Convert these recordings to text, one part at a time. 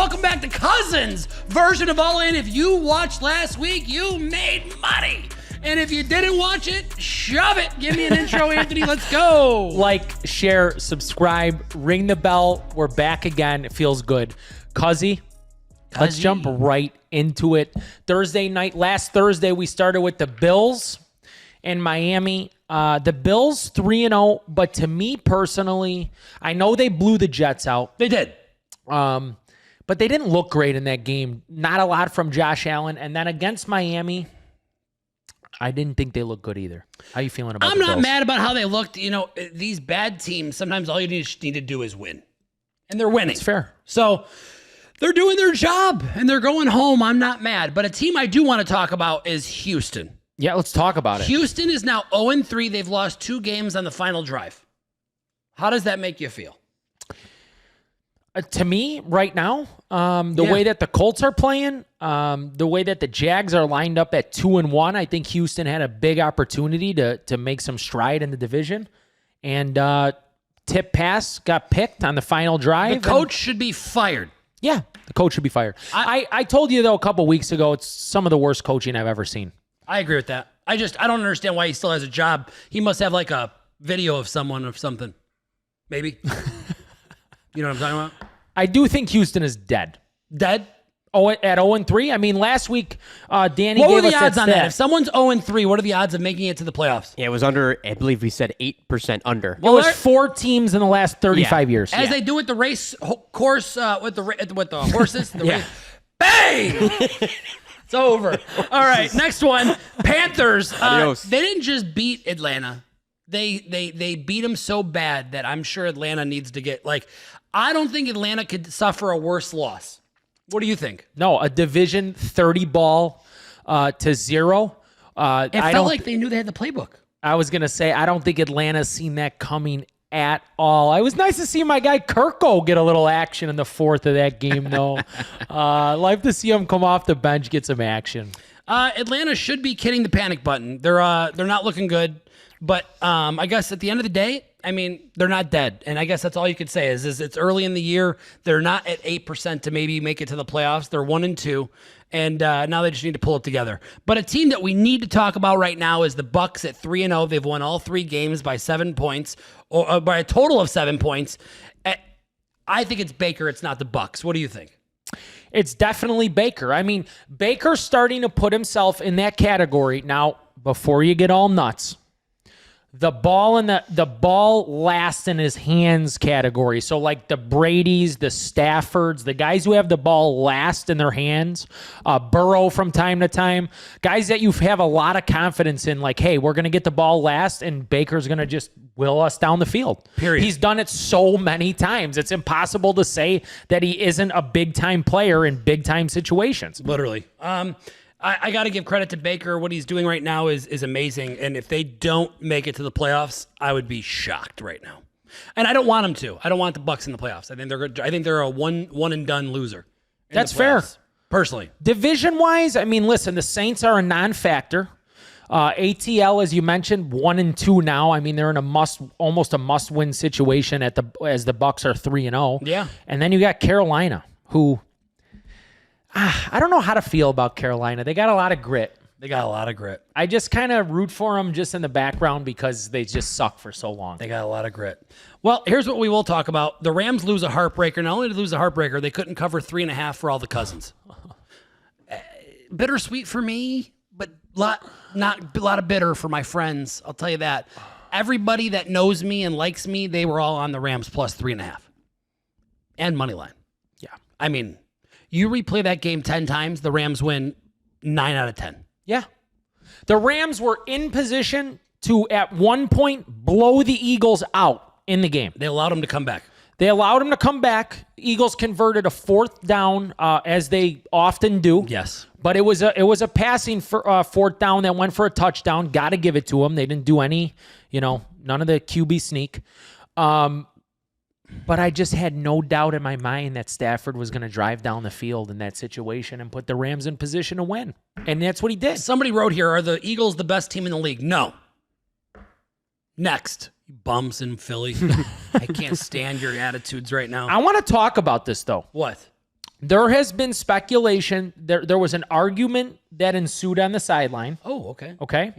welcome back to Cousins' version of All In. If you watched last week, you made money. And if you didn't watch it, shove it. Give me an intro, Anthony. Let's go. Like, share, subscribe, ring the bell. We're back again. It feels good. Cuzzy, let's jump right into it. Thursday night, last Thursday, we started with the Bills in Miami. The Bills 3-0, but to me personally, I know they blew the Jets out. They did. But they didn't look great in that game. Not a lot from Josh Allen. And then against Miami, I didn't think they looked good either. How you feeling about I'm the not Bills? mad about how they looked. You know, these bad teams, sometimes all you need to do is win. And they're winning. It's fair. So they're doing their job, and they're going home. I'm not mad. But a team I do want to talk about is Houston. Yeah, let's talk about it. Houston is now 0-3. They've lost 2 games on the final drive. How does that make you feel? To me, right now, the way that the Colts are playing, the way that the Jags are lined up at 2-1, I think Houston had a big opportunity to make some stride in the division. And tip pass got picked on the final drive. The coach should be fired. Yeah, the coach should be fired. I told you, though, a couple weeks ago, it's some of the worst coaching I've ever seen. I agree with that. I don't understand why he still has a job. He must have like a video of someone or something. Maybe. You know what I'm talking about? I do think Houston is dead. Dead? Oh, at 0-3? I mean, last week, Danny What gave were the us odds on stat. that? If someone's 0-3, what are the odds of making it to the playoffs? Yeah, it was under, I believe we said 8% under. It was 4 teams in the last 35 years. As they do with the race course, with the horses. The race. Bang! It's over. All right, next one. Panthers. They didn't just beat Atlanta. They beat them so bad that I'm sure Atlanta needs to get, like, I don't think Atlanta could suffer a worse loss. What do you think? No, a division 30 ball to 0. It felt like they knew they had the playbook. I was going to say, I don't think Atlanta's seen that coming at all. It was nice to see my guy Kirko get a little action in the 4th of that game, though. Like to see him come off the bench, get some action. Atlanta should be hitting the panic button. They're not looking good, but I guess at the end of the day, I mean, they're not dead, and I guess that's all you could say is it's early in the year. They're not at 8% to maybe make it to the playoffs. They're 1-2, and now they just need to pull it together. But a team that we need to talk about right now is the Bucs at 3-0. They've won all 3 games by 7 points, or by a total of 7 points. I think it's Baker. It's not the Bucs. What do you think? It's definitely Baker. I mean, Baker's starting to put himself in that category. Now, before you get all nuts, the ball and the ball last in his hands category. So like the Bradys, the Staffords, the guys who have the ball last in their hands, Burrow from time to time, guys that you have a lot of confidence in, like, hey, we're going to get the ball last and Baker's going to just will us down the field. Period. He's done it so many times. It's impossible to say that he isn't a big-time player in big-time situations. Literally. I got to give credit to Baker. What he's doing right now is amazing. And if they don't make it to the playoffs, I would be shocked right now. And I don't want them to. I don't want the Bucs in the playoffs. I think they're a one and done loser. That's fair. Personally. Division-wise, I mean, listen, the Saints are a non-factor. ATL, as you mentioned, 1-2 now. I mean, they're in almost a must-win situation as the Bucs are 3-0. Yeah. And then you got Carolina, who I don't know how to feel about Carolina. They got a lot of grit. I just kind of root for them just in the background because they just suck for so long. They got a lot of grit. Well, here's what we will talk about. The Rams lose a heartbreaker. Not only did they lose a heartbreaker, they couldn't cover 3.5 for all the Cousins. Bittersweet for me, but not a lot of bitter for my friends. I'll tell you that. Everybody that knows me and likes me, they were all on the Rams plus 3.5 and money line. Yeah. I mean, you replay that game 10 times, the Rams win 9 out of 10. Yeah. The Rams were in position to, at one point, blow the Eagles out in the game. They allowed them to come back. Eagles converted a 4th down, as they often do. Yes. But it was a passing for 4th down that went for a touchdown. Got to give it to them. They didn't do any, none of the QB sneak. But I just had no doubt in my mind that Stafford was going to drive down the field in that situation and put the Rams in position to win. And that's what he did. Somebody wrote here, are the Eagles the best team in the league? No. Next. You bums in Philly. I can't stand your attitudes right now. I want to talk about this, though. What? There has been speculation. There was an argument that ensued on the sideline. Oh, okay. Okay.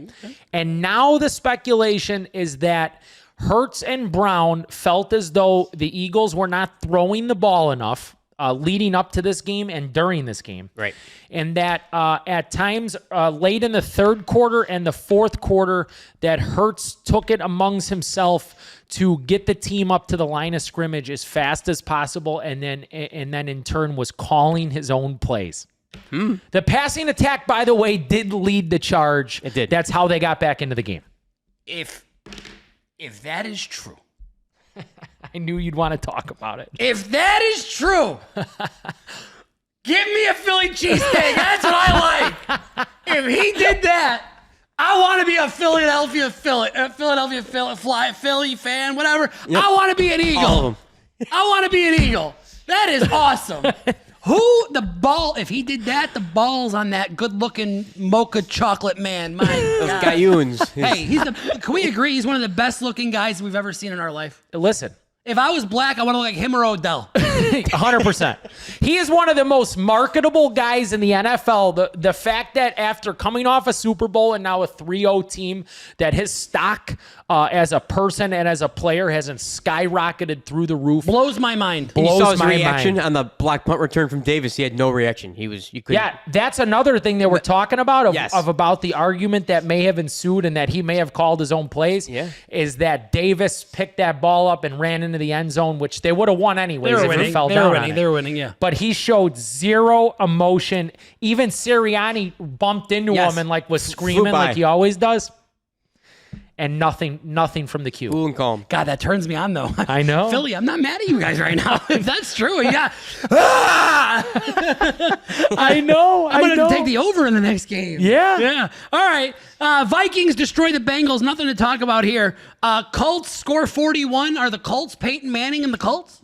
And now the speculation is that Hurts and Brown felt as though the Eagles were not throwing the ball enough leading up to this game and during this game. Right. And that at times late in the third quarter and the fourth quarter that Hurts took it amongst himself to get the team up to the line of scrimmage as fast as possible and then in turn was calling his own plays. The passing attack, by the way, did lead the charge. It did. That's how they got back into the game. If that is true, I knew you'd want to talk about it. if that is true, give me a Philly cheesesteak. That's what I like. If he did that, I want to be a Philadelphia Philly fan, whatever. Yep. I want to be an Eagle. All of them. I want to be an Eagle. That is awesome. If he did that, the balls on that good-looking mocha chocolate man. My Those God. Guyuns. Hey, can we agree he's one of the best-looking guys we've ever seen in our life? Listen, If I was black, I want to look like him or Odell. 100%. He is one of the most marketable guys in the NFL. The fact that after coming off a Super Bowl and now a 3-0 team, that his stock as a person and as a player hasn't skyrocketed through the roof. Blows my mind. You saw his my reaction mind. on the block punt return from Davis. He had no reaction. You couldn't. Yeah, that's another thing that we're talking about Yes. of about the argument that may have ensued and that he may have called his own plays. Yeah. Is that Davis picked that ball up and ran into the end zone, which they would have won anyways if he fell down on it. They were winning, yeah. But he showed zero emotion. Even Sirianni bumped into Yes. him and was screaming by. like he always does. And nothing from the cue. Cool and calm. God, that turns me on, though. I know. Philly, I'm not mad at you guys right now. If that's true, yeah. Ah! I know. I'm going to take the over in the next game. Yeah. Yeah. All right. Vikings destroy the Bengals. Nothing to talk about here. Colts score 41. Are the Colts Peyton Manning and the Colts?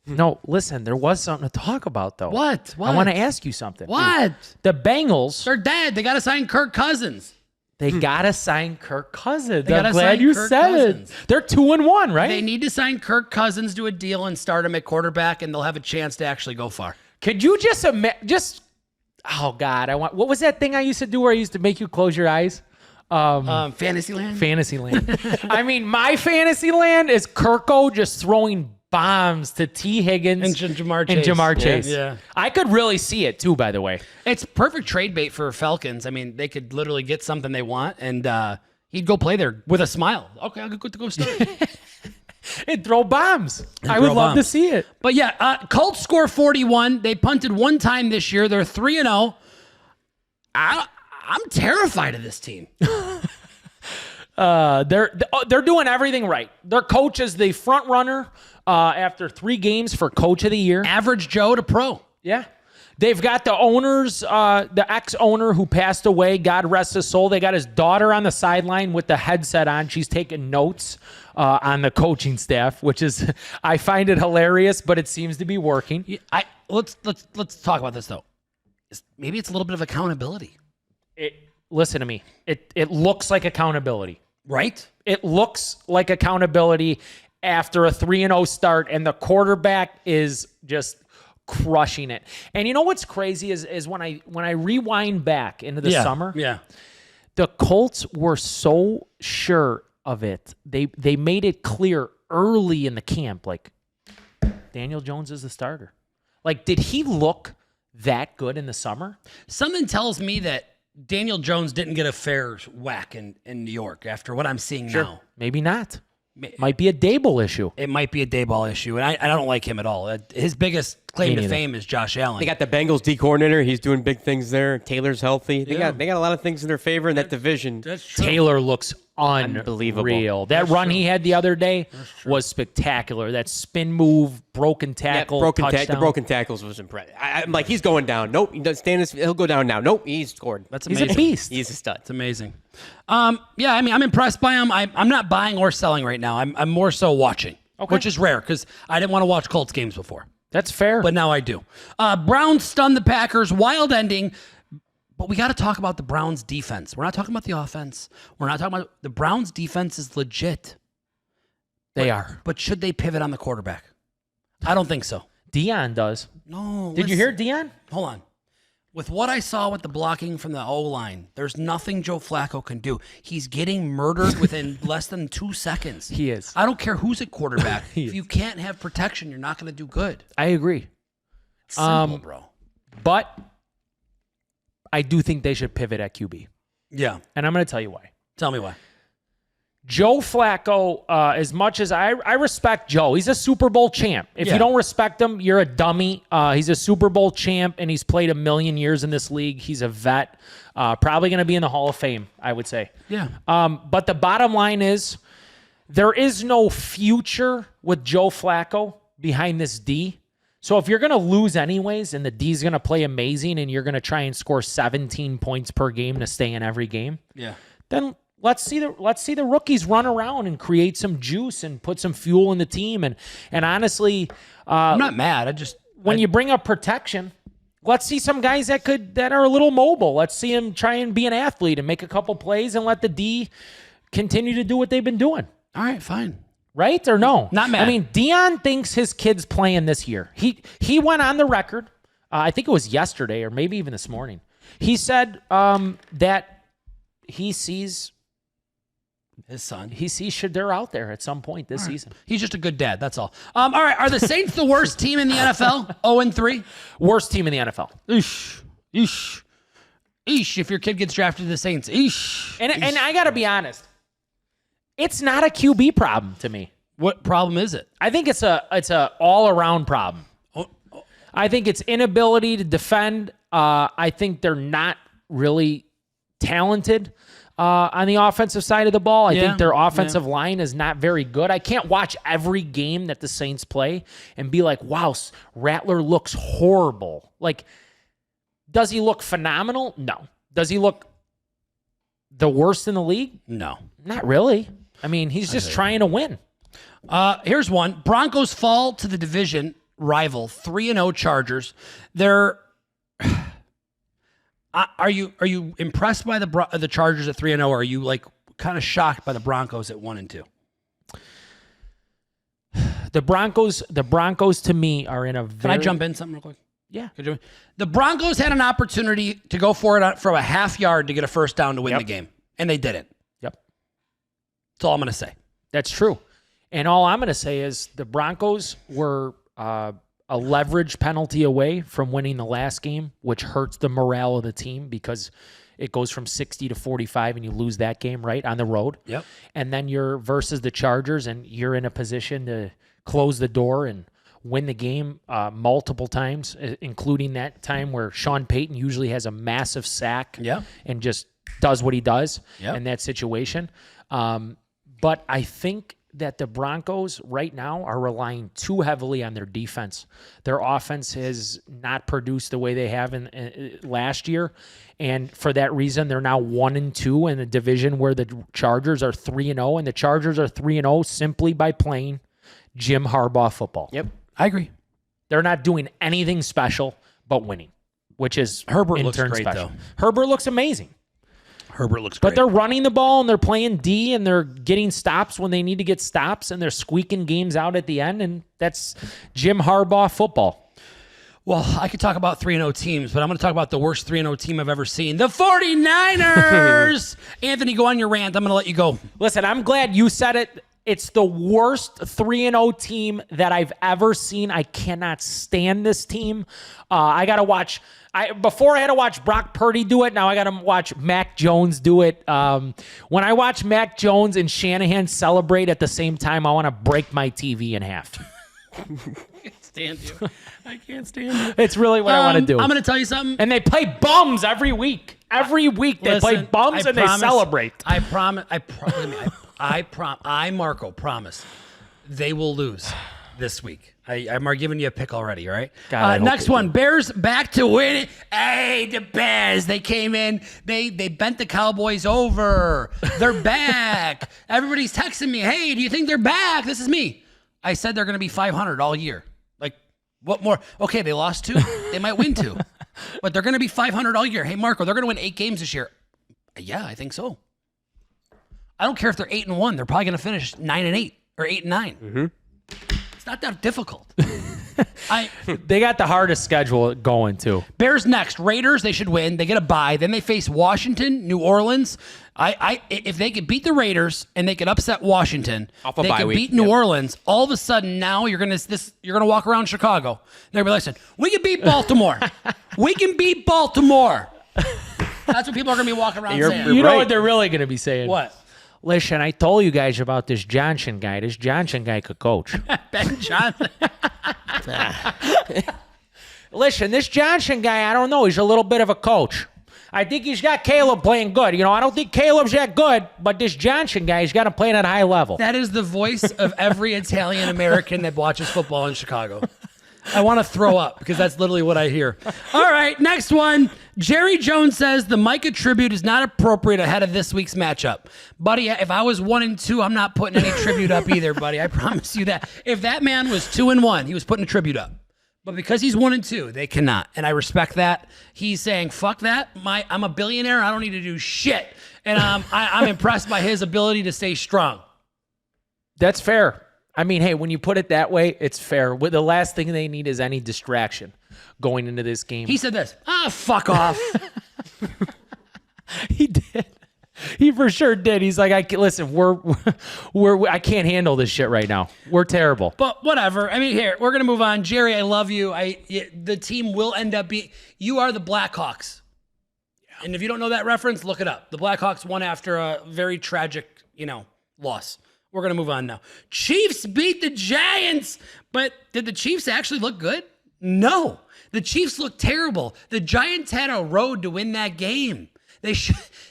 No, listen, there was something to talk about, though. What? I want to ask you something. What? The Bengals, They're dead. They got to sign Kirk Cousins. they got to sign Kirk Cousins. gotta I'm glad sign you Kirk said Cousins. it. They're 2-1, right? They need to sign Kirk Cousins to a deal and start him at quarterback, and they'll have a chance to actually go far. Could you just oh, God, what was that thing I used to do where I used to make you close your eyes? Fantasyland? Fantasyland. I mean, my Fantasyland is Kirko just throwing bombs to T. Higgins And Jamar Chase. And Jamar Chase. Yeah. I could really see it too, by the way. It's perfect trade bait for Falcons. I mean, they could literally get something they want, and he'd go play there with a smile. Okay, I'll go start. And throw bombs. I would love to see it. But yeah, Colts score 41. They punted one time this year. They're 3-0. I'm terrified of this team. They're doing everything right. Their coach is the front runner after 3 games for Coach of the Year. Average Joe to pro. Yeah. They've got the owners, the ex-owner who passed away, God rest his soul. They got his daughter on the sideline with the headset on. She's taking notes on the coaching staff, which is, I find it hilarious, but it seems to be working. Let's talk about this though. Maybe it's a little bit of accountability, Listen to me. It looks like accountability. right? It looks like accountability after a 3-0 start, and the quarterback is just crushing it. And you know what's crazy is when I rewind back into the summer, Yeah. the Colts were so sure of it. They made it clear early in the camp, like Daniel Jones is the starter. Like, did he look that good in the summer? Something tells me that Daniel Jones didn't get a fair whack in New York after what I'm seeing now. Maybe not. Might be a Dable issue. It might be a Dayball issue, and I don't like him at all. His biggest claim to fame is Josh Allen. They got the Bengals D coordinator. He's doing big things there. Taylor's healthy. They got a lot of things in their favor in that division. That's true. Taylor looks Unbelievable. unbelievable. That run he had the other day was spectacular. That spin move, broken tackle, touchdown. The broken tackles was impressive. I'm like, he's going down. Nope, he doesn't stand. He'll go down now. Nope, he's scored. That's He's amazing. a beast. He's a stud. It's amazing. Yeah, I mean, I'm impressed by him. I'm not buying or selling right now. I'm more so watching, which is rare because I didn't want to watch Colts games before, That's fair. but now I do. Browns stunned the Packers. Wild ending. But we got to talk about the Browns defense. We're not talking about the offense. We're not talking about the Browns defense is legit. They are. But should they pivot on the quarterback? I don't think so. Dion does. No. Did you hear Dion? Hold on. With what I saw with the blocking from the O-line, there's nothing Joe Flacco can do. He's getting murdered within less than 2 seconds. He is. I don't care who's at quarterback. He if you can't have protection, you're not going to do good. I agree. It's simple, bro. But I do think they should pivot at QB. Yeah. And I'm going to tell you why. Tell me why. Joe Flacco, as much as I respect Joe, he's a Super Bowl champ. If you don't respect him, you're a dummy. He's a Super Bowl champ, and he's played 1,000,000 years in this league. He's a vet. Probably going to be in the Hall of Fame, I would say. Yeah. But the bottom line is there is no future with Joe Flacco behind this D. So if you're going to lose anyways, and the D's going to play amazing, and you're going to try and score 17 points per game to stay in every game, then let's see the rookies run around and create some juice and put some fuel in the team. And honestly, I'm not mad. When you bring up protection, let's see some guys that are a little mobile. Let's see them try and be an athlete and make a couple plays and let the D continue to do what they've been doing. All right, fine. Right or no? Not mad. I mean, Dion thinks his kid's playing this year. He went on the record. I think it was yesterday or maybe even this morning. He said that he sees his son. They're out there at some point this season. He's just a good dad. That's all. All right. Are the Saints the worst team in the NFL? 0-3? Worst team in the NFL. Eesh. Eesh. Eesh. If your kid gets drafted to the Saints. Eesh. And I got to be honest. It's not a QB problem to me. What problem is it? I think it's a all-around problem. I think it's inability to defend. I think they're not really talented on the offensive side of the ball. I think their offensive line is not very good. I can't watch every game that the Saints play and be like, wow, Rattler looks horrible. Like, does he look phenomenal? No. Does he look the worst in the league? No. Not really. I mean, he's just trying to win. Here's one. Broncos fall to the division rival 3-0 Chargers. They're Are you impressed by the Chargers at 3-0, or are you like kind of shocked by the Broncos at 1-2? The Broncos to me are in a very... Can I jump in something real quick? Yeah. The Broncos had an opportunity to go for it from a half yard to get a first down to win the game, and they didn't. Yep. That's all I'm going to say. That's true. And all I'm going to say is the Broncos were a leverage penalty away from winning the last game, which hurts the morale of the team because it goes from 60 to 45 and you lose that game, right, on the road. Yep. And then you're versus the Chargers and you're in a position to close the door and win the game multiple times, including that time where Sean Payton usually has a massive sack and just does what he does in that situation. But I think that the Broncos right now are relying too heavily on their defense. Their offense has not produced the way they have in last year. And for that reason, they're now 1-2 in a division where the Chargers are 3-0. And the Chargers are 3-0 simply by playing Jim Harbaugh football. Yep, I agree. They're not doing anything special but winning, which is Herbert in looks turn great, special. though. Herbert looks amazing. Herbert looks great. But they're running the ball and they're playing D and they're getting stops when they need to get stops and they're squeaking games out at the end, and that's Jim Harbaugh football. Well, I could talk about 3-0 teams, but I'm going to talk about the worst 3-0 team I've ever seen. The 49ers! Anthony, go on your rant. I'm going to let you go. Listen, I'm glad you said it. It's the worst 3-0 team that I've ever seen. I cannot stand this team. I got to watch... Before I had to watch Brock Purdy do it, now I got to watch Mac Jones do it. When I watch Mac Jones and Shanahan celebrate at the same time, I want to break my TV in half. I can't stand you. I can't stand you. It's really what I want to do. I'm going to tell you something. And they play bums every week. Every week they play bums and they celebrate. I Marco, promise they will lose this week. I'm giving you a pick already, all right? God, next one, Bears back to win. Hey, the Bears, they came in. They bent the Cowboys over. They're back. Everybody's texting me, hey, do you think they're back? This is me. I said they're going to be 500 all year. Like, what more? Okay, they lost 2. They might win 2. But they're going to be 500 all year. Hey, Marco, they're going to win 8 games this year. Yeah, I think so. I don't care if they're 8-1. They're probably going to finish 9-8 or 8-9. Mm-hmm. It's not that difficult. They got the hardest schedule going too. Bears next. Raiders, they should win. They get a bye. Then they face Washington, New Orleans. If they could beat the Raiders and they could upset Washington, Off a they bye could week. beat New Orleans. All of a sudden, now you're gonna walk around Chicago. They're gonna be listen, we can beat Baltimore. We can beat Baltimore. That's what people are gonna be walking around saying. You know right. what they're really going to be saying? What? Listen, I told you guys about this Johnson guy. This Johnson guy could coach. Ben Johnson. Listen, this Johnson guy, I don't know. He's a little bit of a coach. I think he's got Caleb playing good. I don't think Caleb's that good, but this Johnson guy, he's got to play at a high level. That is the voice of every Italian American that watches football in Chicago. I want to throw up because that's literally what I hear. All right, next one. Jerry Jones says the Micah tribute is not appropriate ahead of this week's matchup. Buddy, if I was 1-2, I'm not putting any tribute up either, buddy. I promise you that. If that man was 2-1, he was putting a tribute up. But because he's 1-2, they cannot. And I respect that. He's saying, fuck that. I'm a billionaire. I don't need to do shit. And I'm impressed by his ability to stay strong. That's fair. I mean, hey, when you put it that way, it's fair. The last thing they need is any distraction going into this game. He said this. Fuck off. He did. He for sure did. He's like, listen, I can't handle this shit right now. We're terrible. But whatever. I mean, here, we're going to move on. Jerry, I love you. The team will end up being, you are the Blackhawks. Yeah. And if you don't know that reference, look it up. The Blackhawks won after a very tragic, loss. We're going to move on now. Chiefs beat the Giants, but did the Chiefs actually look good? No. The Chiefs looked terrible. The Giants had a road to win that game. They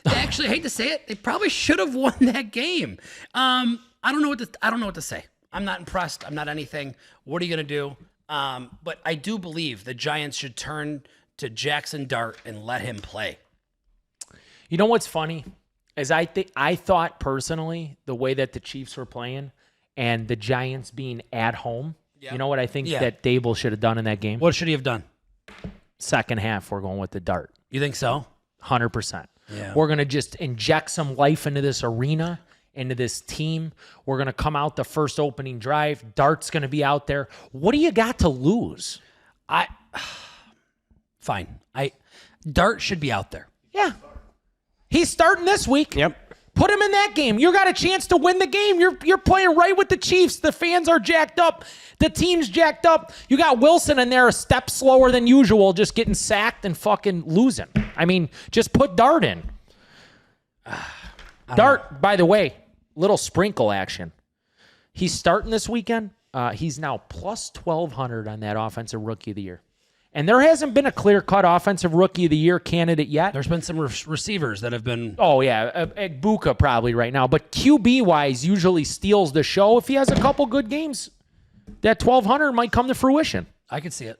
actually, hate to say it, they probably should have won that game. I don't know what to say. I'm not impressed. I'm not anything. What are you going to do? But I do believe the Giants should turn to Jackson Dart and let him play. You know what's funny? Is I thought personally the way that the Chiefs were playing and the Giants being at home, you know what I think that Dable should have done in that game? What should he have done? Second half, we're going with the Dart. You think so? 100%. Yeah. We're going to just inject some life into this arena, into this team. We're going to come out the first opening drive. Dart's going to be out there. What do you got to lose? Fine. Dart should be out there. Yeah. He's starting this week. Yep. Put him in that game. You got a chance to win the game. You're playing right with the Chiefs. The fans are jacked up. The team's jacked up. You got Wilson in there a step slower than usual, just getting sacked and fucking losing. I mean, just put Dart in. Dart, by the way, little sprinkle action. He's starting this weekend. He's now plus 1,200 on that offensive rookie of the year. And there hasn't been a clear-cut offensive rookie of the year candidate yet. There's been some receivers that have been... Oh, yeah. Buka probably right now. But QB-wise usually steals the show. If he has a couple good games, that 1,200 might come to fruition. I could see it.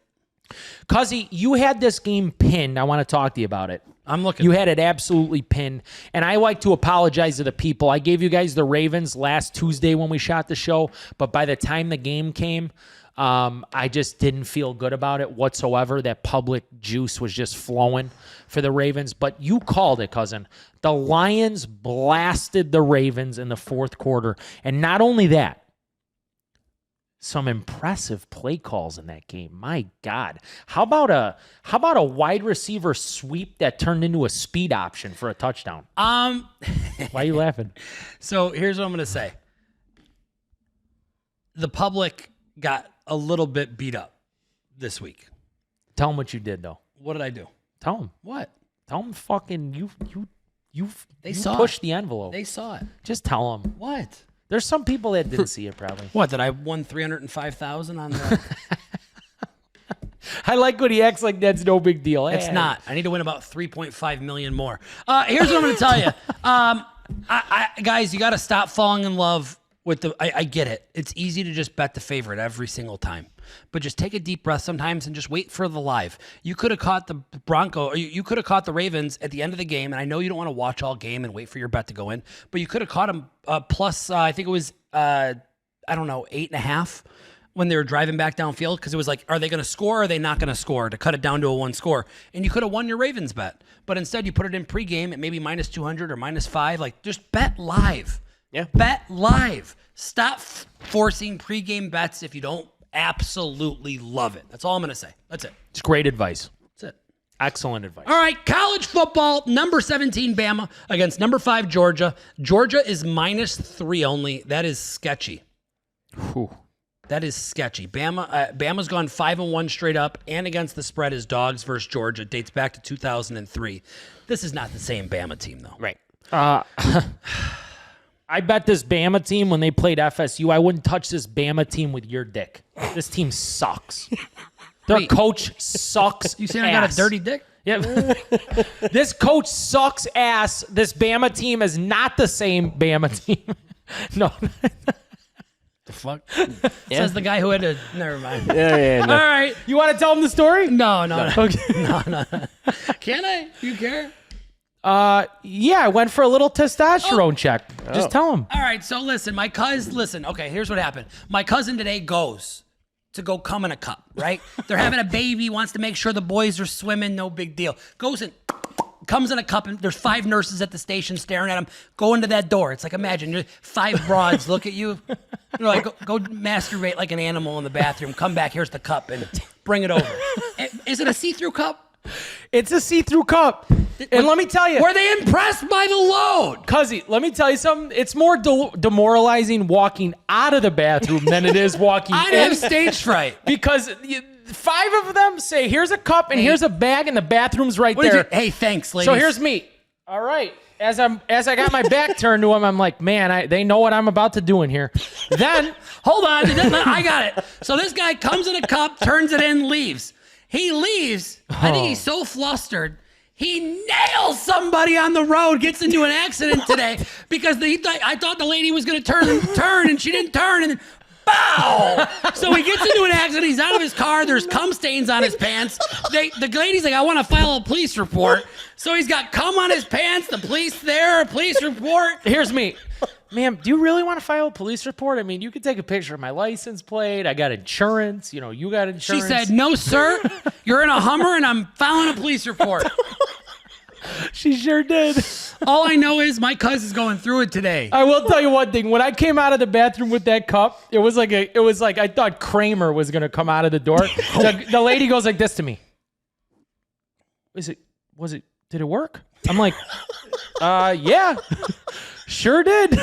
Cuzzy, you had this game pinned. I want to talk to you about it. I'm looking. You had it absolutely pinned. And I like to apologize to the people. I gave you guys the Ravens last Tuesday when we shot the show. But by the time the game came... I just didn't feel good about it whatsoever. That public juice was just flowing for the Ravens. But you called it, cousin. The Lions blasted the Ravens in the fourth quarter. And not only that, some impressive play calls in that game. My God. How about a wide receiver sweep that turned into a speed option for a touchdown? Why are you laughing? So here's what I'm going to say. The public got a little bit beat up this week. Tell them what you did, though. What did I do? Tell them. What? Tell them fucking you saw pushed it. the envelope. They saw it. Just tell them. What? There's some people that didn't see it probably. What, that I won $305,000 on the... I like when he acts like that's no big deal. It's not. I need to win about $3.5 million more. Here's what I'm going to tell you. Guys, you got to stop falling in love with the... I get it. It's easy to just bet the favorite every single time. But just take a deep breath sometimes and just wait for the live. You could have caught the Bronco, or you could have caught the Ravens at the end of the game, and I know you don't want to watch all game and wait for your bet to go in, but you could have caught them plus, I think it was, 8.5 when they were driving back downfield, because it was like, are they going to score or are they not going to score, to cut it down to a one score? And you could have won your Ravens bet. But instead, you put it in pregame at maybe -200 or -5. Like, just bet live. Yeah. Bet live. Stop forcing pregame bets if you don't absolutely love it. That's all I'm going to say. That's it. It's great advice. That's it. Excellent advice. All right, college football, number 17 Bama against number 5 Georgia. Georgia is -3 only. That is sketchy. Whew. That is sketchy. Bama's gone 5-1 straight up, and against the spread is dogs versus Georgia. It dates back to 2003. This is not the same Bama team, though. Right. I bet this Bama team, when they played FSU, I wouldn't touch this Bama team with your dick. This team sucks. Their coach sucks. You saying I got a dirty dick? Yeah. This coach sucks ass. This Bama team is not the same Bama team. No. The fuck? Says the guy who had to. Never mind. Yeah. No. All right. You want to tell him the story? No. Okay. No. Can I? You care? Yeah, I went for a little testosterone check. Just tell him. All right, so listen, okay, here's what happened. My cousin today goes to go come in a cup, right? They're having a baby, wants to make sure the boys are swimming, no big deal. Goes and comes in a cup, and there's 5 nurses at the station staring at him. Go into that door. It's like, imagine, you're 5 broads look at you. They're like, go masturbate like an animal in the bathroom. Come back, here's the cup, and bring it over. Is it a see-through cup? It's a see-through cup. And let me tell you. Were they impressed by the load? Cuzzy, let me tell you something. It's more demoralizing walking out of the bathroom than it is walking I'd in. have stage fright. Because 5 of them say, here's a cup and here's a bag, and the bathroom's right there. Hey, thanks, ladies. So here's me. All right. As I got my back turned to them, I'm like, man, they know what I'm about to do in here. Then, hold on. I got it. So this guy comes in a cup, turns it in, leaves. He leaves. I think he's so flustered. He nails somebody on the road, gets into an accident today because I thought the lady was going to turn, and she didn't turn, and then bow! So he gets into an accident. He's out of his car. There's cum stains on his pants. The lady's like, I want to file a police report. So he's got cum on his pants. The police there, a police report. Here's me. Ma'am, do you really want to file a police report? I mean, you could take a picture of my license plate. I got insurance. You know, you got insurance. She said, no, sir. You're in a Hummer, and I'm filing a police report. She sure did. All I know is my cousin's going through it today. I will tell you one thing. When I came out of the bathroom with that cup, it was like I thought Kramer was going to come out of the door. The lady goes like this to me. Did it work? I'm like, yeah. Sure did.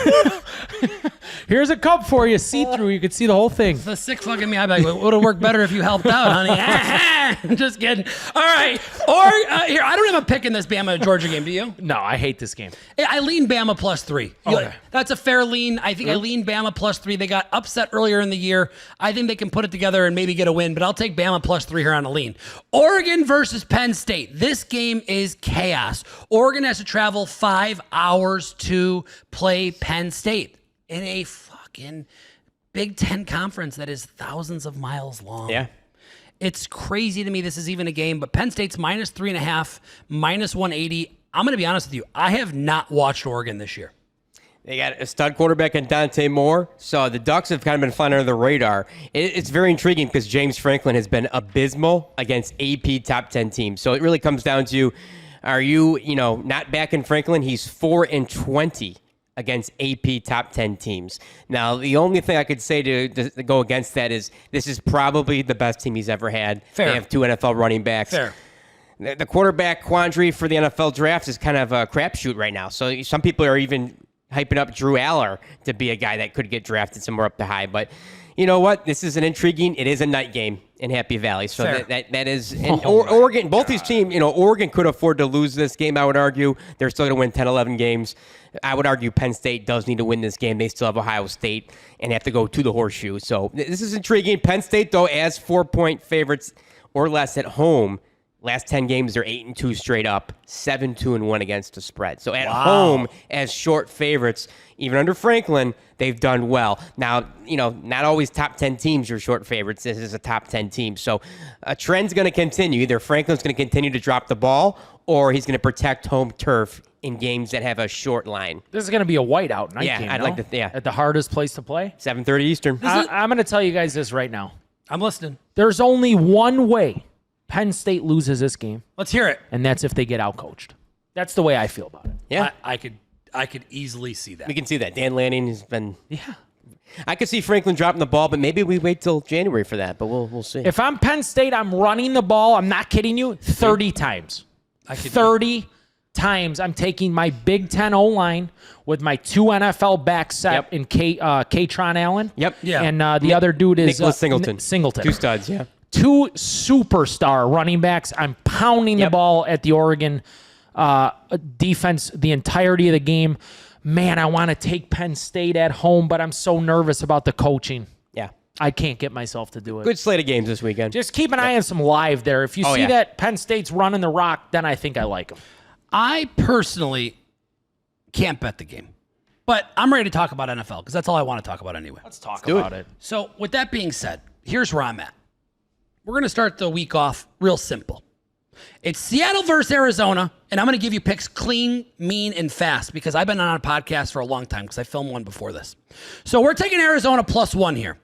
Here's a cup for you, see-through. You could see the whole thing. The sick fucking me. I'd be like, it would have worked better if you helped out, honey. Just kidding. All right. Or here, I don't have a pick in this Bama-Georgia game. Do you? No, I hate this game. I lean Bama +3. Okay. That's a fair lean. I think I lean Bama +3. They got upset earlier in the year. I think they can put it together and maybe get a win, but I'll take Bama +3 here on a lean. Oregon versus Penn State. This game is chaos. Oregon has to travel 5 hours to play Penn State in a fucking Big Ten conference that is thousands of miles long. Yeah. It's crazy to me this is even a game, but Penn State's -3.5, -180. I'm going to be honest with you. I have not watched Oregon this year. They got a stud quarterback in Dante Moore, so the Ducks have kind of been flying under the radar. It's very intriguing because James Franklin has been abysmal against AP top 10 teams. So it really comes down to, are you not backing Franklin? He's 4-20 against AP top 10 teams. Now, the only thing I could say to go against that is this is probably the best team he's ever had. Fair. They have 2 NFL running backs. Fair. The quarterback quandary for the NFL draft is kind of a crapshoot right now. So some people are even hyping up Drew Aller to be a guy that could get drafted somewhere up the high. But you know what? This is it is a night game in Happy Valley. So that is, Oregon, both these teams, Oregon could afford to lose this game, I would argue. They're still going to win 10, 11 games. I would argue Penn State does need to win this game. They still have Ohio State and have to go to the horseshoe. So this is intriguing. Penn State, though, as 4-point favorites or less at home. Last 10 games, they're 8-2 straight up, 7-2-1 against the spread. So at home, as short favorites, even under Franklin, they've done well. Now, not always top 10 teams are short favorites. This is a top 10 team. So a trend's going to continue. Either Franklin's going to continue to drop the ball, or he's going to protect home turf in games that have a short line. This is going to be a whiteout night game, I'd like to. Yeah, at the hardest place to play. 7:30 Eastern. I'm going to tell you guys this right now. I'm listening. There's only one way Penn State loses this game, Let's hear it. and that's if they get outcoached. That's the way I feel about it. Yeah, I could easily see that. We can see that. Dan Lanning has been. Yeah. I could see Franklin dropping the ball, but maybe we wait till January for that. But we'll see. If I'm Penn State, I'm running the ball. I'm not kidding you. 30 times. 30 times. I'm taking my Big Ten O-line with my 2 NFL backs set in Katron Allen. Yep. Yeah. And the other dude is Nicholas Singleton. Singleton. 2 studs. Yeah. 2 superstar running backs. I'm pounding the ball at the Oregon defense the entirety of the game. Man, I want to take Penn State at home, but I'm so nervous about the coaching. Yeah. I can't get myself to do it. Good slate of games this weekend. Just keep an eye on some live there. If you see that Penn State's running the rock, then I think I like them. I personally can't bet the game, but I'm ready to talk about NFL because that's all I want to talk about anyway. Let's talk about it. So with that being said, here's where I'm at. We're going to start the week off real simple. It's Seattle versus Arizona, and I'm going to give you picks clean, mean, and fast because I've been on a podcast for a long time because I filmed one before this. So we're taking Arizona +1 here.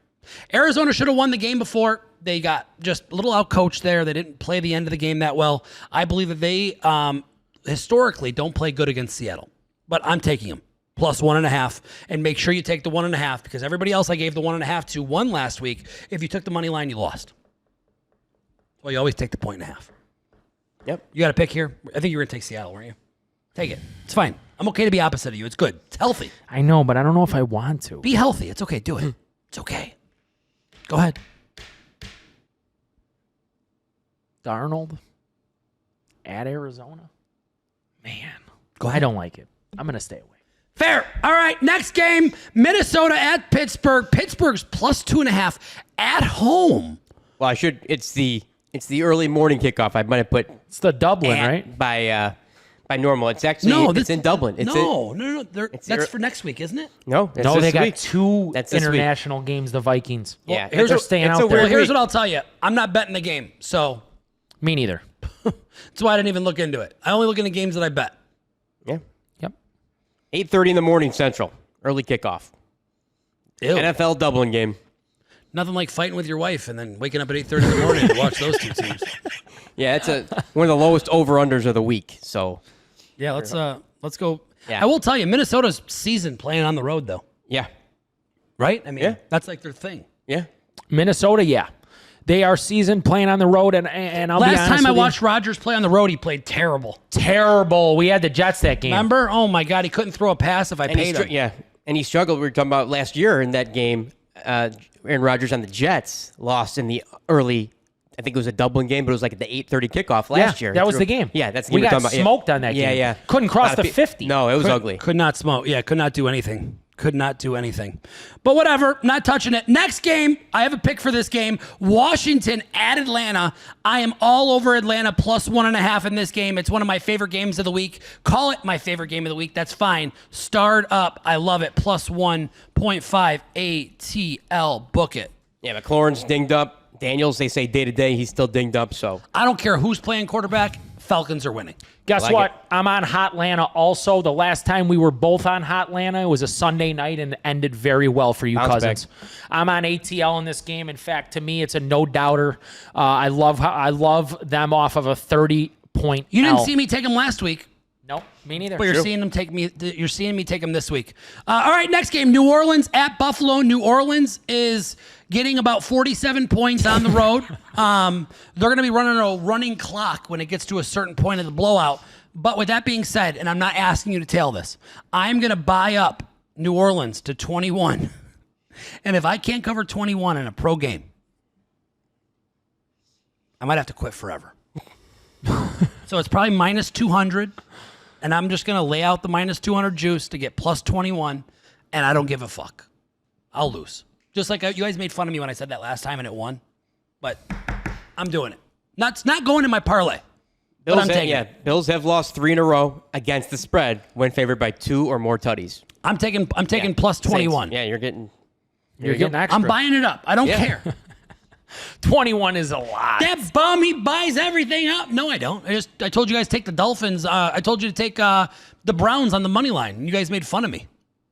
Arizona should have won the game before. They got just a little outcoached there. They didn't play the end of the game that well. I believe that they historically don't play good against Seattle, but I'm taking them +1.5, and make sure you take the 1.5 because everybody else I gave the 1.5 to won last week. If you took the money line, you lost. Well, you always take the 1.5. Yep. You got a pick here? I think you were going to take Seattle, weren't you? Take it. It's fine. I'm okay to be opposite of you. It's good. It's healthy. I know, but I don't know if I want to. Be healthy. It's okay. Do it. It's okay. Go ahead. Darnold at Arizona? Man. Go I ahead. don't like it. I'm going to stay away. Fair. All right. Next game, Minnesota at Pittsburgh. Pittsburgh's +2.5 at home. Well, It's the early morning kickoff. I might have put It's the Dublin, right? by normal. It's actually it's in Dublin. No. That's for next week, isn't it? No, it's No, this they got week. 2 That's this week. international games, the Vikings. Yeah, Here's it's staying it's out a there. weird Well, here's week. what I'll tell you. I'm not betting the game, so Me neither. that's why I didn't even look into it. I only look into games that I bet. Yeah. Yep. 8:30 in the morning Central. Early kickoff. Ew. NFL Dublin game. Nothing like fighting with your wife and then waking up at 8:30 in the morning to watch those two teams. Yeah, it's one of the lowest over-unders of the week. So, Yeah, let's go. Yeah. I will tell you, Minnesota's season playing on the road though, yeah. right? I mean, Yeah. that's like their thing. Yeah. Minnesota, yeah. They are seasoned playing on the road, and I'll be honest Last time I with you, watched Rodgers play on the road, he played terrible. terrible. We had the Jets that game. Remember? Oh my God, he couldn't throw a pass if I paid him. Yeah, and he struggled. We were talking about last year in that game. Aaron Rodgers on the Jets lost in the early. I think it was a Dublin game, but it was like at the 8:30 kickoff last year. That He was threw- the game. Yeah, that's the we game we're got talking about. smoked on that Yeah, game. yeah. Couldn't cross Lot the of pe- 50. No, it was ugly. Could not smoke. Yeah, could not do anything. Could not do anything. But whatever, not touching it. Next game, I have a pick for this game. Washington at Atlanta. I am all over Atlanta +1.5 in this game. It's one of my favorite games of the week. Call it my favorite game of the week. That's fine. Start up. I love it. +1.5 ATL. Book it. Yeah, McLaurin's dinged up. Daniels, they say day to day, he's still dinged up. So I don't care who's playing quarterback. Falcons are winning. Guess like what? it. I'm on Hotlanta also. The last time we were both on Hotlanta, it was a Sunday night and ended very well for you Bounce cousins. I'm on ATL in this game. In fact, to me, it's a no-doubter. I love them off of a 30-point You didn't L. see me take them last week. Nope, me neither. But you're seeing them take me. You're seeing me take them this week. All right, next game: New Orleans at Buffalo. New Orleans is getting about 47 points on the road. They're going to be running a running clock when it gets to a certain point of the blowout. But with that being said, and I'm not asking you to tail this, I'm going to buy up New Orleans to 21. And if I can't cover 21 in a pro game, I might have to quit forever. So it's probably -200. And I'm just going to lay out the -200 juice to get +21, and I don't give a fuck. I'll lose. Just like you guys made fun of me when I said that last time and it won. But I'm doing it. It's not going in my parlay. But I'm taking it. Bills have lost 3 in a row against the spread when favored by 2 or more tutties. I'm taking +21. Saints. Yeah, you're getting extra. I'm buying it up. I don't care. 21 is a lot. That bum, he buys everything up. No, I don't. I told you guys take the Dolphins. I told you to take the Browns on the money line. And you guys made fun of me.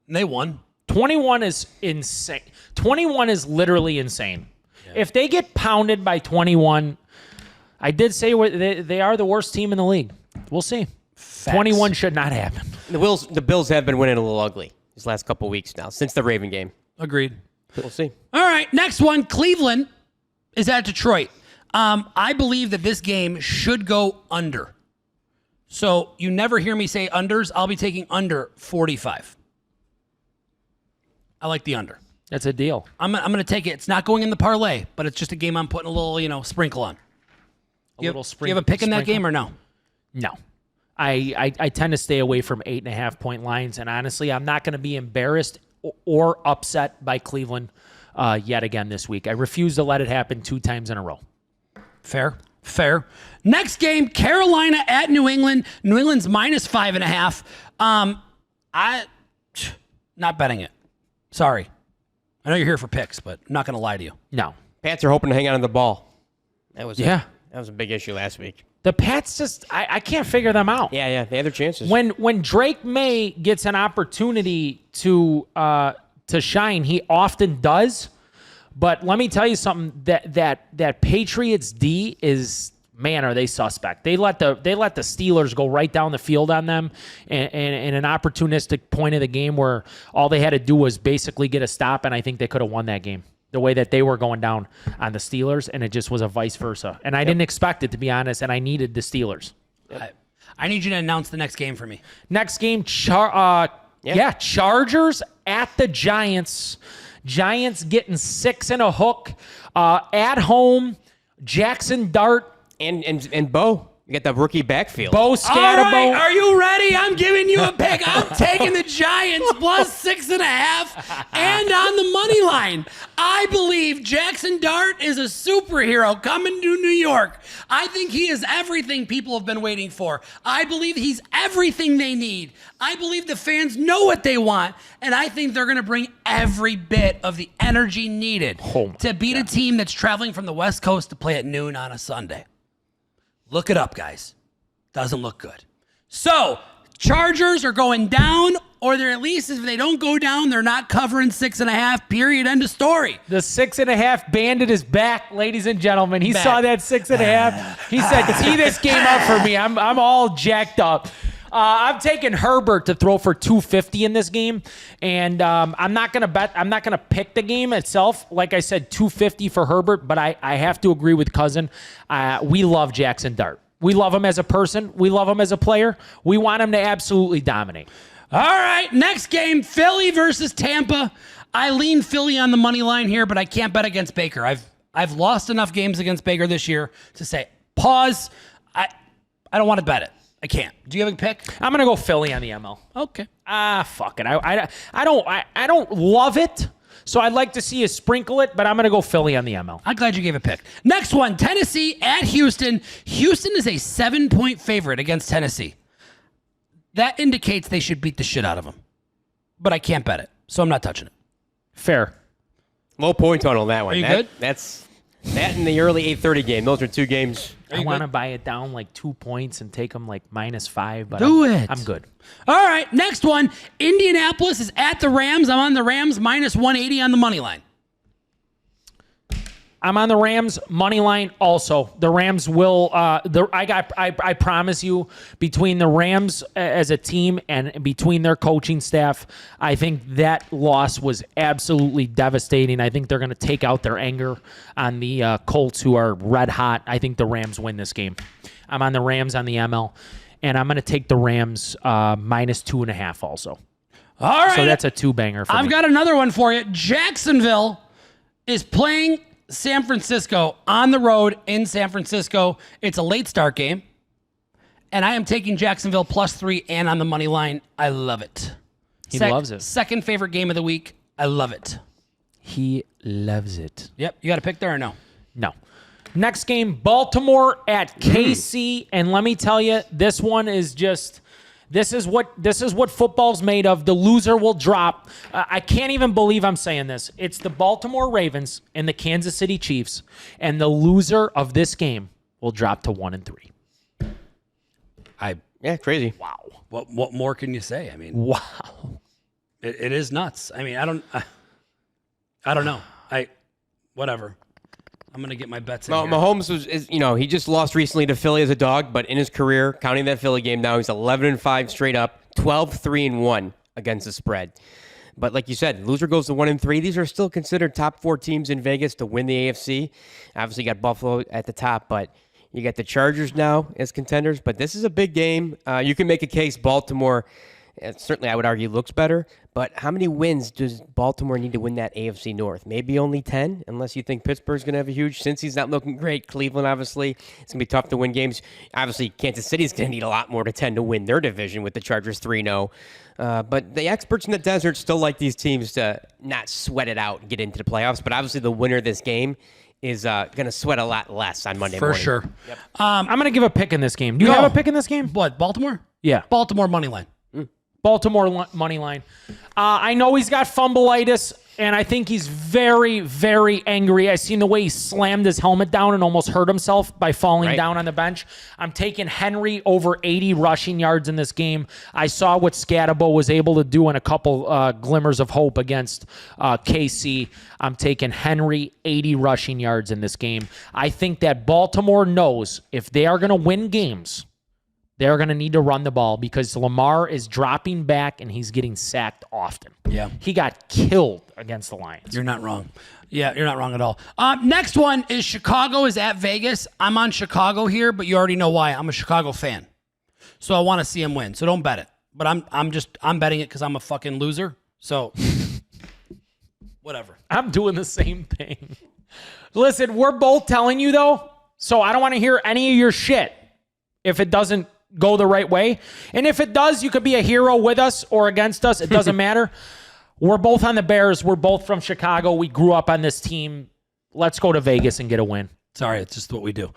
And they won. 21 is insane. 21 is literally insane. Yeah. If they get pounded by 21, I did say they are the worst team in the league. We'll see. Facts. 21 should not happen. The Bills have been winning a little ugly these last couple weeks now, since the Raven game. Agreed. We'll see. All right, next one. Cleveland is at Detroit. I believe that this game should go under. So you never hear me say unders. I'll be taking under 45. I like the under. That's a deal. I'm going to take it. It's not going in the parlay, but it's just a game I'm putting a little, sprinkle on. Do you have a pick in that game or no? No. I tend to stay away from 8.5 point lines, and honestly, I'm not going to be embarrassed or upset by Cleveland yet again this week. I refuse to let it happen 2 times in a row. Fair. Next game, Carolina at New England. New England's minus 5.5. I not betting it. Sorry. I know you're here for picks, but I'm not going to lie to you. No. Pats are hoping to hang on to the ball. That was Yeah. that was a big issue last week. The Pats just, I can't figure them out. Yeah, they had their chances. When Drake May gets an opportunity to shine, he often does. But let me tell you something, that Patriots D is, man, are they suspect. They let the Steelers go right down the field on them in an opportunistic point of the game where all they had to do was basically get a stop, and I think they could have won that game. The way that they were going down on the Steelers, and it just was a vice versa. And I didn't expect it, to be honest, and I needed the Steelers. I need you to announce the next game for me. Next game, Chargers at the Giants. Giants getting 6 and a hook at home. Jackson Dart. And Bo. You got the rookie backfield. Bo All Scatterbo. right, are you ready? I'm giving you a pick. I'm taking the Giants plus 6.5 and on the money line. I believe Jackson Dart is a superhero coming to New York. I think he is everything people have been waiting for. I believe he's everything they need. I believe the fans know what they want, and I think they're going to bring every bit of the energy needed to beat a team that's traveling from the West Coast to play at noon on a Sunday. Look it up, guys. Doesn't look good. So, Chargers are going down, or they're at least, if they don't go down, they're not covering 6.5, period, end of story. The 6.5 bandit is back, ladies and gentlemen. He saw that 6.5. He said, tee this game up for me. I'm all jacked up. I'm taking Herbert to throw for 250 in this game, and I'm not going to pick the game itself. Like I said, 250 for Herbert, but I have to agree with Cousin. We love Jackson Dart. We love him as a person. We love him as a player. We want him to absolutely dominate. All right, next game, Philly versus Tampa. I lean Philly on the money line here, but I can't bet against Baker. I've lost enough games against Baker this year to say, pause. I don't want to bet it. I can't. Do you have a pick? I'm gonna go Philly on the ML. Okay. Fuck it. I don't love it, so I'd like to see you sprinkle it, but I'm gonna go Philly on the ML. I'm glad you gave a pick. Next one, Tennessee at Houston. Houston is a 7-point favorite against Tennessee. That indicates they should beat the shit out of them, but I can't bet it, so I'm not touching it. Fair. Low point total on that one. Are you good? That's that in the early 8:30 game. Those are 2 games. I want to buy it down like 2 points and take them like -5, but Do it. I'm good. All right, next one. Indianapolis is at the Rams. I'm on the Rams -180 on the money line. I'm on the Rams money line also. The Rams will. I promise you, between the Rams as a team and between their coaching staff, I think that loss was absolutely devastating. I think they're going to take out their anger on the Colts, who are red hot. I think the Rams win this game. I'm on the Rams on the ML, and I'm going to take the Rams -2.5 also. All right. So that's a 2-banger for me. I've got another one for you. Jacksonville is playing San Francisco on the road in San Francisco. It's a late start game, and I am taking Jacksonville +3 and on the money line. I love it. He loves it. Second favorite game of the week. I love it. He loves it. Yep. You got a pick there or no? No. Next game, Baltimore at KC, and let me tell you, this one is just. This is what football's made of. The loser will drop. I can't even believe I'm saying this. It's the Baltimore Ravens and the Kansas City Chiefs, and the loser of this game will drop to 1-3. Yeah, crazy. Wow. What more can you say? I mean, Wow. it is nuts. I mean, I don't know. Whatever. I'm going to get my bets in Well, here. Mahomes he just lost recently to Philly as a dog, but in his career, counting that Philly game now, he's 11-5 straight up, 12-3-1 against the spread. But like you said, loser goes to 1-3. These are still considered top 4 teams in Vegas to win the AFC. Obviously, you got Buffalo at the top, but you got the Chargers now as contenders. But this is a big game. You can make a case Baltimore, certainly I would argue, looks better. But how many wins does Baltimore need to win that AFC North? Maybe only 10, unless you think Pittsburgh's going to have a huge. Since he's not looking great, Cleveland, obviously, it's going to be tough to win games. Obviously, Kansas City's going to need a lot more to 10 to win their division with the Chargers 3-0. But the experts in the desert still like these teams to not sweat it out and get into the playoffs. But obviously, the winner of this game is going to sweat a lot less on Monday morning. For sure. Yep. I'm going to give a pick in this game. Do you have a pick in this game? What, Baltimore? Yeah. Baltimore money line. Baltimore money line. I know he's got fumbleitis, and I think he's very, very angry. I seen the way he slammed his helmet down and almost hurt himself by falling down on the bench. I'm taking Henry over 80 rushing yards in this game. I saw what Scatabo was able to do in a couple glimmers of hope against KC. I'm taking Henry 80 rushing yards in this game. I think that Baltimore knows if they are going to win games, they're going to need to run the ball because Lamar is dropping back and he's getting sacked often. Yeah. He got killed against the Lions. You're not wrong. Yeah, you're not wrong at all. Next one is Chicago is at Vegas. I'm on Chicago here, but you already know why. I'm a Chicago fan. So I want to see him win. So don't bet it. But I'm betting it because I'm a fucking loser. So whatever. I'm doing the same thing. Listen, we're both telling you, though, so I don't want to hear any of your shit if it doesn't go the right way. And if it does, you could be a hero with us or against us. It doesn't matter. We're both on the Bears. We're both from Chicago. We grew up on this team. Let's go to Vegas and get a win. Sorry, it's just what we do.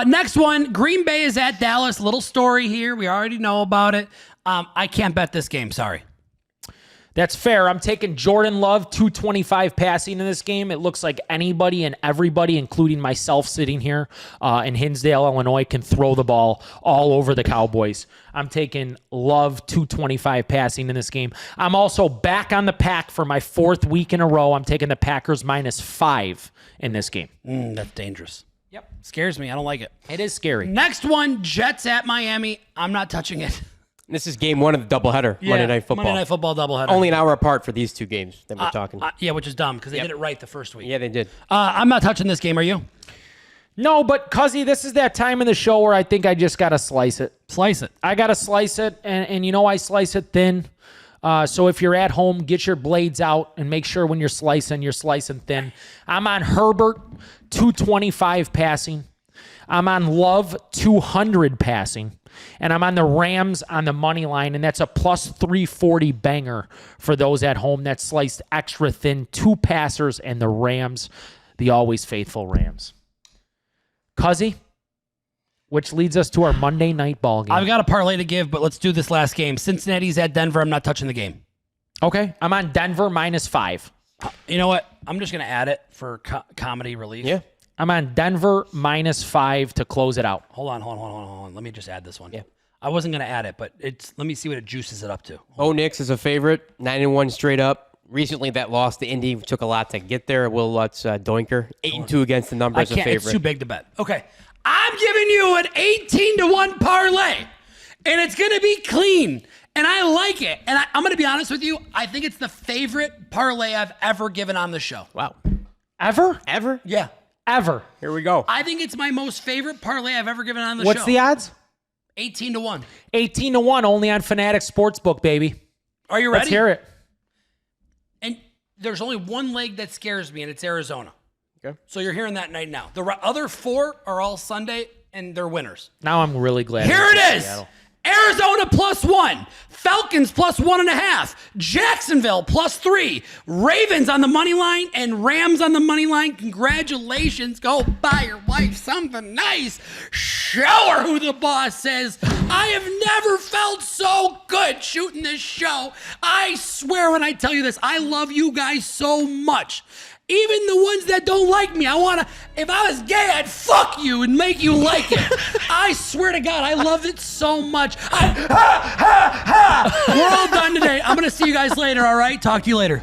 Next one, Green Bay is at Dallas. Little story here. We already know about it. I can't bet this game. Sorry. That's fair. I'm taking Jordan Love, 225 passing in this game. It looks like anybody and everybody, including myself sitting here in Hinsdale, Illinois, can throw the ball all over the Cowboys. I'm taking Love, 225 passing in this game. I'm also back on the pack for my 4th week in a row. I'm taking the Packers -5 in this game. That's dangerous. Yep. Scares me. I don't like it. It is scary. Next one, Jets at Miami. I'm not touching it. This is game 1 of the doubleheader, Monday Night Football. Monday Night Football doubleheader. Only an hour apart for these 2 games that we're talking. Yeah, which is dumb because they did it right the first week. Yeah, they did. I'm not touching this game. Are you? No, but Cuzzy, this is that time in the show where I think I just got to slice it. Slice it. I got to slice it, and you know I slice it thin. So if you're at home, get your blades out and make sure when you're slicing thin. I'm on Herbert, 225 passing. I'm on Love, 200 passing. And I'm on the Rams on the money line, and that's a +340 banger for those at home. That's sliced extra thin. 2 passers and the Rams, the always faithful Rams. Cuzzy, which leads us to our Monday night ball game. I've got a parlay to give, but let's do this last game. Cincinnati's at Denver. I'm not touching the game. Okay. I'm on Denver -5. You know what? I'm just going to add it for comedy relief. Yeah. I'm on Denver -5 to close it out. Hold on. Let me just add this one. Yeah. I wasn't going to add it, but let me see what it juices it up to. Nix is a favorite, 9-1 straight up. Recently, that loss to Indy took a lot to get there. Will Lutz, Doinker, 8-2 against the number as a favorite. It's too big to bet. Okay. I'm giving you an 18-1 parlay, and it's going to be clean, and I like it. And I'm going to be honest with you. I think it's the favorite parlay I've ever given on the show. Wow. Ever? Yeah. Ever. Here we go. I think it's my most favorite parlay I've ever given on the show. What's the odds? 18-1. 18-1, only on Fanatic Sportsbook, baby. Are you ready? Let's hear it. And there's only one leg that scares me, and it's Arizona. Okay. So you're hearing that night now. The other 4 are all Sunday, and they're winners. Now I'm really glad. Here it is. Seattle. Arizona +1, Falcons +1.5, Jacksonville +3, Ravens on the money line, and Rams on the money line. Congratulations. Go buy your wife something nice. Show her who the boss is. I have never felt so good shooting this show. I swear when I tell you this, I love you guys so much. Even the ones that don't like me, if I was gay, I'd fuck you and make you like it. I swear to God, I love it so much. We're all done today. I'm going to see you guys later, all right? Talk to you later.